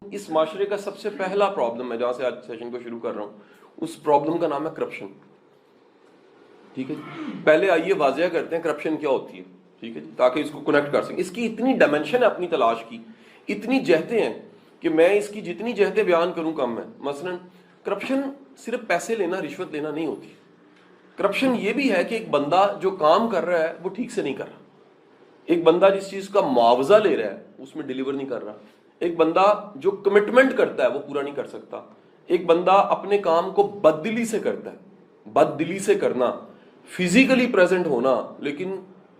اس معاشرے کا سب سے پہلا پرابلم ہے جہاں سے آج سیشن کو شروع کر رہا ہوں، اس پرابلم کا نام ہے کرپشن. ٹھیک ہے جی، پہلے آئیے واضح کرتے ہیں کرپشن کیا ہوتی ہے. ٹھیک ہے جی، تاکہ اس کو کنیکٹ کر سکیں. اس کی اتنی ڈائمینشن ہے اپنی تلاش کی، اتنی جہتیں ہیں کہ میں اس کی جتنی جہتیں بیان کروں کم ہے. مثلا کرپشن صرف پیسے لینا، رشوت لینا نہیں ہوتی. کرپشن یہ بھی ہے کہ ایک بندہ جو کام کر رہا ہے وہ ٹھیک سے نہیں کر رہا. ایک بندہ جس چیز کا معاوضہ لے رہا ہے اس میں ڈیلیور نہیں کر رہا. ایک بندہ جو کمٹمنٹ کرتا ہے وہ پورا نہیں کر سکتا. ایک بندہ اپنے کام کو بددلی سے کرتا ہے. بددلی سے کرنا، فزیکلی پریزنٹ ہونا لیکن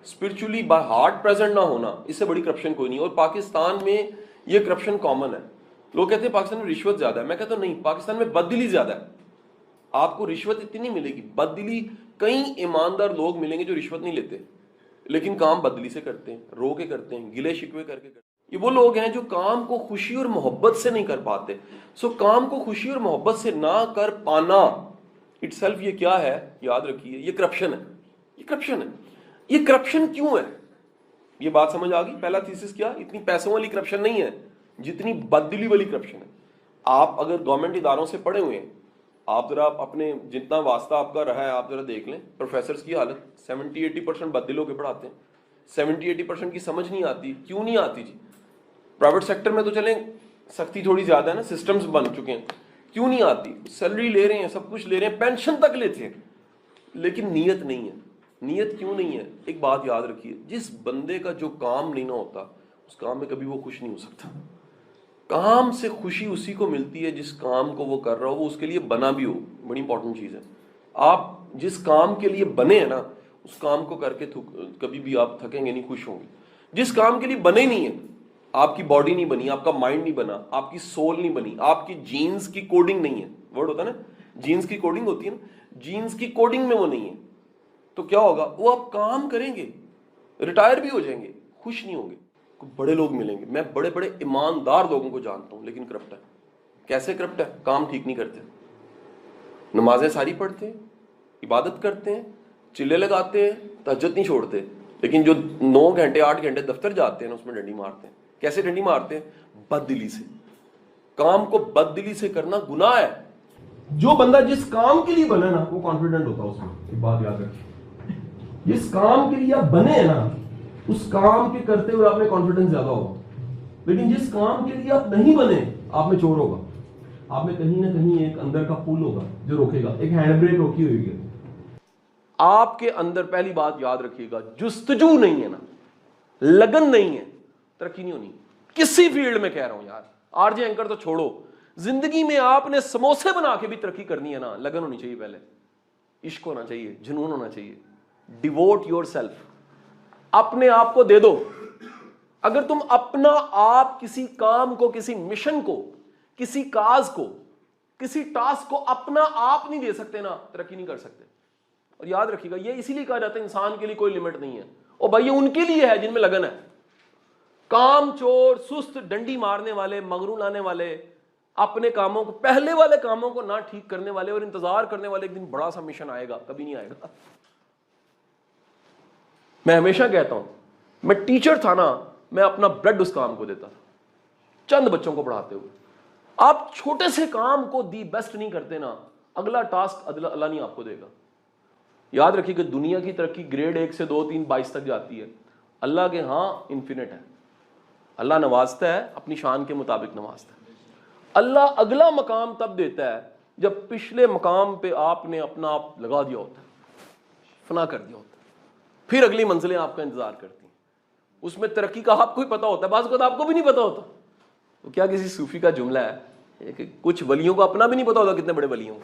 اسپرچولی بائی ہارٹ پریزنٹ نہ ہونا، اس سے بڑی کرپشن کوئی نہیں. اور پاکستان میں یہ کرپشن کامن ہے. لوگ کہتے ہیں پاکستان میں رشوت زیادہ ہے، میں کہتا ہوں نہیں، پاکستان میں بددلی زیادہ ہے. آپ کو رشوت اتنی نہیں ملے گی، بددلی کئی ایماندار لوگ ملیں گے جو رشوت نہیں لیتے لیکن کام بددلی سے کرتے ہیں، رو کے کرتے ہیں، گلے شکوے کر کے کرتے ہیں. یہ وہ لوگ ہیں جو کام کو خوشی اور محبت سے نہیں کر پاتے. کام کو خوشی اور محبت سے نہ کر پانا اٹ سیلف یہ کیا ہے، یاد رکھیے، یہ کرپشن ہے. یہ کرپشن ہے. یہ کرپشن کیوں ہے؟ یہ بات سمجھ آ گئی. پہلا تھیسس کیا، اتنی پیسوں والی کرپشن نہیں ہے جتنی بددلی والی کرپشن ہے. آپ اگر گورنمنٹ اداروں سے پڑھے ہوئے ہیں، آپ ذرا اپنے جتنا واسطہ آپ کا رہا ہے آپ ذرا دیکھ لیں. پروفیسرز کی حالت 70-80% بددل ہو کے پڑھاتے ہیں. 70-80% کی سمجھ نہیں آتی. کیوں نہیں آتی جی؟ پرائیویٹ سیکٹر میں تو چلیں سختی تھوڑی زیادہ ہے نا، سسٹمز بن چکے ہیں. کیوں نہیں آتی؟ سیلری لے رہے ہیں، سب کچھ لے رہے ہیں، پینشن تک لیتے ہیں لیکن نیت نہیں ہے. نیت کیوں نہیں ہے؟ ایک بات یاد رکھیے، جس بندے کا جو کام نہیں نہ ہوتا اس کام میں کبھی وہ خوش نہیں ہو سکتا. کام سے خوشی اسی کو ملتی ہے جس کام کو وہ کر رہا ہو وہ اس کے لیے بنا بھی ہو. بڑی امپورٹنٹ چیز ہے. آپ جس کام کے لیے بنے ہیں نا اس کام کو کر کے کبھی بھی آپ تھکیں گے نہیں، خوش ہوں گے. جس کام کے لیے بنے نہیں ہے، آپ کی باڈی نہیں بنی، آپ کا مائنڈ نہیں بنا، آپ کی سول نہیں بنی، آپ کی جینز کی کوڈنگ نہیں ہے. ورڈ ہوتا ہے نا، جینز کی کوڈنگ ہوتی ہے نا، جینز کی کوڈنگ میں وہ نہیں ہے تو کیا ہوگا؟ وہ آپ کام کریں گے، ریٹائر بھی ہو جائیں گے، خوش نہیں ہوں گے. بڑے لوگ ملیں گے، میں بڑے بڑے ایماندار لوگوں کو جانتا ہوں لیکن کرپٹ ہے. کیسے کرپٹ ہے؟ کام ٹھیک نہیں کرتے، نمازیں ساری پڑھتے ہیں، عبادت کرتے ہیں، چلے لگاتے ہیں، تہجد نہیں چھوڑتے، لیکن جو 9 گھنٹے 8 گھنٹے دفتر جاتے ہیں نا اس میں ڈنڈی مارتے ہیں. کیسے ڈنڈی مارتے ہیں؟ بد دلی سے. کام کو بد دلی سے کرنا گناہ ہے. جو بندہ جس کام کے لیے بنا نا وہ کانفیڈنٹ ہوتا ہے اس میں. ایک بات یاد رکھیے، جس کام کے لیے آپ بنے ہیں نا اس کام کے کرتے ہوئے آپ میں کانفیڈنس زیادہ ہوگا. لیکن جس کام کے لیے آپ نہیں بنے آپ میں چور ہوگا. آپ میں کہیں نہ کہیں ایک اندر کا پل ہوگا جو روکے گا، ایک ہینڈ بریک روکی ہوئی ہے. آپ کے اندر پہلی بات یاد رکھیے گا، جستجو نہیں ہے نا، لگن نہیں ہے، ترقی نہیں ہونی کسی فیلڈ میں. کہہ رہا ہوں یار، آر جے اینکر تو چھوڑو، زندگی میں آپ نے سموسے بنا کے بھی ترقی کرنی ہے نا، لگن ہونی چاہیے. پہلے عشق ہونا چاہیے، جنون ہونا چاہیے. ڈیووٹ یور سیلف، اپنے آپ کو دے دو. اگر تم اپنا آپ کسی کام کو، کسی مشن کو، کسی کاز کو، کسی ٹاسک کو اپنا آپ نہیں دے سکتے نا، ترقی نہیں کر سکتے. اور یاد رکھیے گا، یہ اسی لیے کہا جاتا ہے انسان کے لیے کوئی لمٹ نہیں ہے. اور بھائی یہ ان کے لیے ہے جن میں لگن ہے. کام چور، سست، ڈنڈی مارنے والے، مغرو لانے والے، اپنے کاموں کو، پہلے والے کاموں کو نہ ٹھیک کرنے والے اور انتظار کرنے والے، ایک دن بڑا سا مشن آئے گا، کبھی نہیں آئے گا. میں ہمیشہ کہتا ہوں، میں ٹیچر تھا نا، میں اپنا بلڈ اس کام کو دیتا تھا، چند بچوں کو پڑھاتے ہوئے. آپ چھوٹے سے کام کو دی بیسٹ نہیں کرتے نا، اگلا ٹاسک اللہ نہیں آپ کو دے گا. یاد رکھیے کہ دنیا کی ترقی گریڈ 1 سے 2 3 22 تک جاتی ہے، اللہ کے ہاں انفینٹ ہے. اللہ نوازتا ہے، اپنی شان کے مطابق نوازتا ہے. اللہ اگلا مقام تب دیتا ہے جب پچھلے مقام پہ آپ نے اپنا آپ لگا دیا ہوتا ہے، فنا کر دیا ہوتا ہے. پھر اگلی منزلیں آپ کا انتظار کرتی ہیں. اس میں ترقی کا آپ کو ہی پتا ہوتا ہے، بعض اوقات آپ کو بھی نہیں پتا ہوتا. تو کیا کسی صوفی کا جملہ ہے کہ کچھ ولیوں کو اپنا بھی نہیں پتا ہوتا کتنے بڑے ولی ہوں.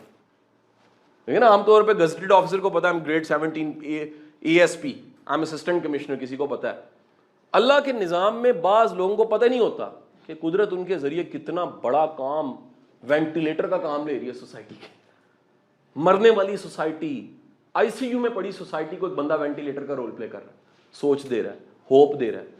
لیکن عام طور پہ گزٹڈ آفیسر کو پتا ہے grade 17 A S P, I am assistant commissioner, کسی کو پتا ہے. اللہ کے نظام میں بعض لوگوں کو پتہ نہیں ہوتا کہ قدرت ان کے ذریعے کتنا بڑا کام، وینٹیلیٹر کا کام لے رہی ہے سوسائٹی کے. مرنے والی سوسائٹی، آئی سی یو میں پڑی سوسائٹی کو ایک بندہ وینٹیلیٹر کا رول پلے کر رہا ہے. سوچ دے رہا ہے، ہوپ دے رہا ہے،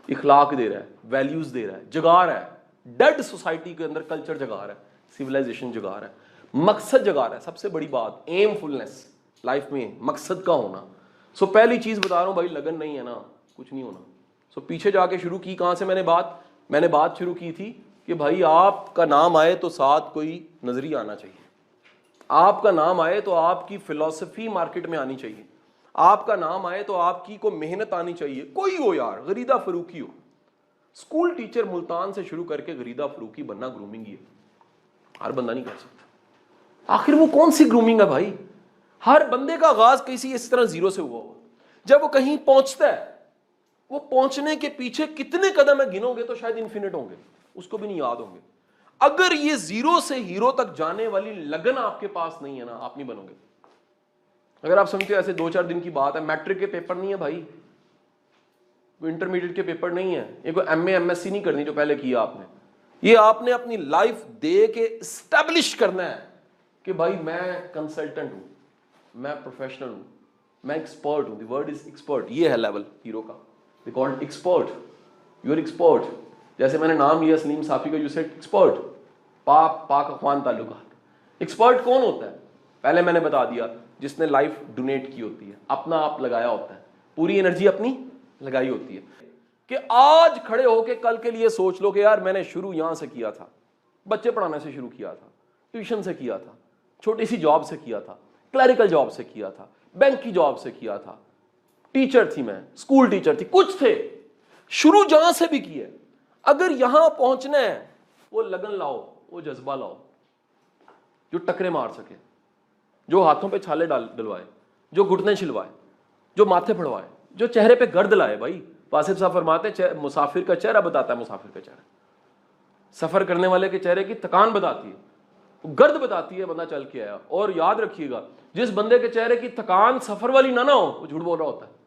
اخلاق دے رہا ہے، ویلیوز دے رہا ہے، جگا رہا ہے. ڈیڈ سوسائٹی کے اندر کلچر جگا رہا ہے، سیولائزیشن جگا رہا ہے، مقصد جگا رہا ہے. سب سے بڑی بات ایم فلنس، لائف میں مقصد کا ہونا. پہلی چیز بتا رہا ہوں بھائی، لگن نہیں ہے نا کچھ نہیں ہونا. پیچھے جا کے شروع کی کہاں سے میں نے بات شروع کی تھی کہ بھائی آپ کا نام آئے تو ساتھ کوئی نظریہ آنا چاہیے, آپ کا نام آئے تو آپ کی فلسفی مارکیٹ میں آنی چاہیے, آپ کا نام آئے تو آپ کی کو محنت آنی چاہیے. کوئی ہو یار, غریدہ فروخی ہو, اسکول ٹیچر ملتان سے شروع کر کے غریدہ فروخی بننا گرومنگ ہی ہے, ہر بندہ نہیں کر سکتا. آخر وہ کون سی گرومنگ ہے بھائی؟ ہر بندے کا آغاز کسی اس طرح زیرو سے ہوا ہوا. جب وہ کہیں پہنچتا ہے, وہ پہنچنے کے پیچھے کتنے قدم ہے گنو گے تو شاید انفینٹ ہوں گے, اس کو بھی نہیں یاد ہوں گے. اگر یہ زیرو سے ہیرو تک جانے والی لگن آپ کے پاس نہیں ہے نا, آپ نہیں بنو گے. اگر آپ سمجھتے ایسے 2-4 دن کی بات ہے, میٹرک کے پیپر نہیں ہے بھائی, انٹرمیڈیٹ کے پیپر نہیں ہے, یہ کوئی M A M S C نہیں کرنی جو پہلے کیا آپ نے. یہ آپ نے اپنی لائف دے کے اسٹیبلش کرنا ہے کہ بھائی میں کنسلٹنٹ ہوں, میں پروفیشنل ہوں, میں ایکسپرٹ ہوں. دی ورڈ از ایکسپرٹ, یہ ہے لیول ہیرو کا. The called expert, you are expert. جیسے میں نے نام لیا سلیم صافی کا, یو سیڈ ایکسپرٹ. پاک اخوان تعلقات. ایکسپرٹ کون ہوتا ہے؟ پہلے میں نے بتا دیا, جس نے لائف ڈونیٹ کی ہوتی ہے, اپنا آپ لگایا ہوتا ہے, پوری انرجی اپنی لگائی ہوتی ہے. کہ آج کھڑے ہو کے کل کے لیے سوچ لو کہ یار میں نے شروع یہاں سے کیا تھا, بچے پڑھانے سے شروع کیا تھا, ٹیوشن سے کیا تھا, چھوٹی سی جاب سے کیا تھا, کلریکل جاب سے کیا تھا, بینک کی جاب سے کیا تھا, ٹیچر تھی میں, اسکول ٹیچر تھی, کچھ تھے, شروع جہاں سے بھی کیے. اگر یہاں پہنچنا ہے, وہ لگن لاؤ, وہ جذبہ لاؤ جو ٹکرے مار سکے, جو ہاتھوں پہ چھالے ڈلوائے, جو گھٹنے چھلوائے, جو ماتھے پھڑوائے, جو چہرے پہ گرد لائے. بھائی واصف صاحب فرماتے ہیں مسافر کا چہرہ بتاتا ہے مسافر کا چہرہ, سفر کرنے والے کے چہرے کی تکان بتاتی ہے, گرد بتاتی ہے بندہ چل کے آیا. اور یاد رکھیے گا, جس بندے کے چہرے کی تکان سفر والی نہ ہو وہ جھوٹ بول رہا ہوتا ہے.